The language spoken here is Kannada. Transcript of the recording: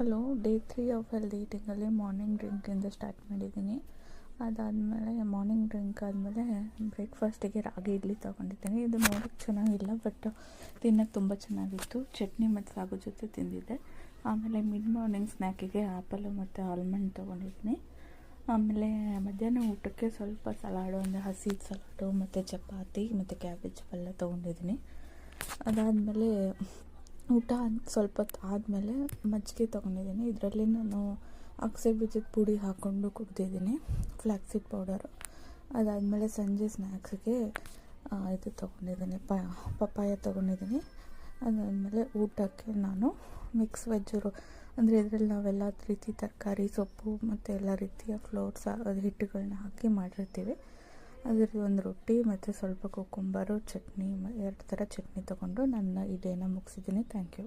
ಹಲೋ, ಡೇ 3 ಆಫ್ ಹೆಲ್ದಿ ಈಟಿಂಗಲ್ಲಿ ಮಾರ್ನಿಂಗ್ ಡ್ರಿಂಕಿಂದ ಸ್ಟಾರ್ಟ್ ಮಾಡಿದ್ದೀನಿ. ಅದಾದಮೇಲೆ ಮಾರ್ನಿಂಗ್ ಡ್ರಿಂಕ್ ಆದಮೇಲೆ ಬ್ರೇಕ್ಫಾಸ್ಟಿಗೆ ರಾಗಿ ಇಡ್ಲಿ ತೊಗೊಂಡಿದ್ದೀನಿ. ಇದು ನೋಡೋಕ್ಕೆ ಚೆನ್ನಾಗಿಲ್ಲ, ಬಟ್ ತಿನ್ನೋಕ್ಕೆ ತುಂಬ ಚೆನ್ನಾಗಿತ್ತು. ಚಟ್ನಿ ಮತ್ತು ಸಾಗು ಜೊತೆ ತಿಂದಿದ್ದೆ. ಆಮೇಲೆ ಮಿಡ್ ಮಾರ್ನಿಂಗ್ ಸ್ನ್ಯಾಕಿಗೆ ಆ್ಯಪಲು ಮತ್ತು ಆಲ್ಮಂಡ್ ತೊಗೊಂಡಿದ್ದೀನಿ. ಆಮೇಲೆ ಮಧ್ಯಾಹ್ನ ಊಟಕ್ಕೆ ಸ್ವಲ್ಪ ಸಲಾಡು, ಅಂದರೆ ಹಸಿ ಸಲಾಡು ಮತ್ತು ಚಪಾತಿ ಮತ್ತು ಕ್ಯಾಬೇಜ್ ಪಲ್ಯ ತೊಗೊಂಡಿದ್ದೀನಿ. ಅದಾದಮೇಲೆ ಊಟ ಸ್ವಲ್ಪ ಹೊತ್ತು ಆದಮೇಲೆ ಮಜ್ಜಿಗೆ ತೊಗೊಂಡಿದ್ದೀನಿ. ಇದರಲ್ಲಿ ನಾನು ಅಗಸೆ ಬೀಜದ ಪುಡಿ ಹಾಕ್ಕೊಂಡು ಕುಡ್ದಿದ್ದೀನಿ, ಫ್ಲ್ಯಾಕ್ಸೀಡ್ ಪೌಡರು. ಅದಾದಮೇಲೆ ಸಂಜೆ ಸ್ನ್ಯಾಕ್ಸಿಗೆ ಇದು ತೊಗೊಂಡಿದ್ದೀನಿ, ಪಪ್ಪಾಯ ತೊಗೊಂಡಿದ್ದೀನಿ. ಅದಾದಮೇಲೆ ಊಟಕ್ಕೆ ನಾನು ಮಿಕ್ಸ್ ವೆಜ್ಜು, ಅಂದರೆ ಇದರಲ್ಲಿ ನಾವೆಲ್ಲ ರೀತಿ ತರಕಾರಿ, ಸೊಪ್ಪು ಮತ್ತು ಎಲ್ಲ ರೀತಿಯ ಫ್ಲೋರ್ಸ್ ಹಿಟ್ಟುಗಳನ್ನ ಹಾಕಿ ಮಾಡಿರ್ತೀವಿ. ಅದರದ್ದು ಒಂದು ರೊಟ್ಟಿ ಮತ್ತು ಸ್ವಲ್ಪ ಕುಕ್ಕುಂಬರು, ಚಟ್ನಿ, 2 ಥರ ಚಟ್ನಿ ತೊಗೊಂಡು ನನ್ನ ಈ ಡೇನ ಮುಗಿಸಿದ್ದೀನಿ. Thank you.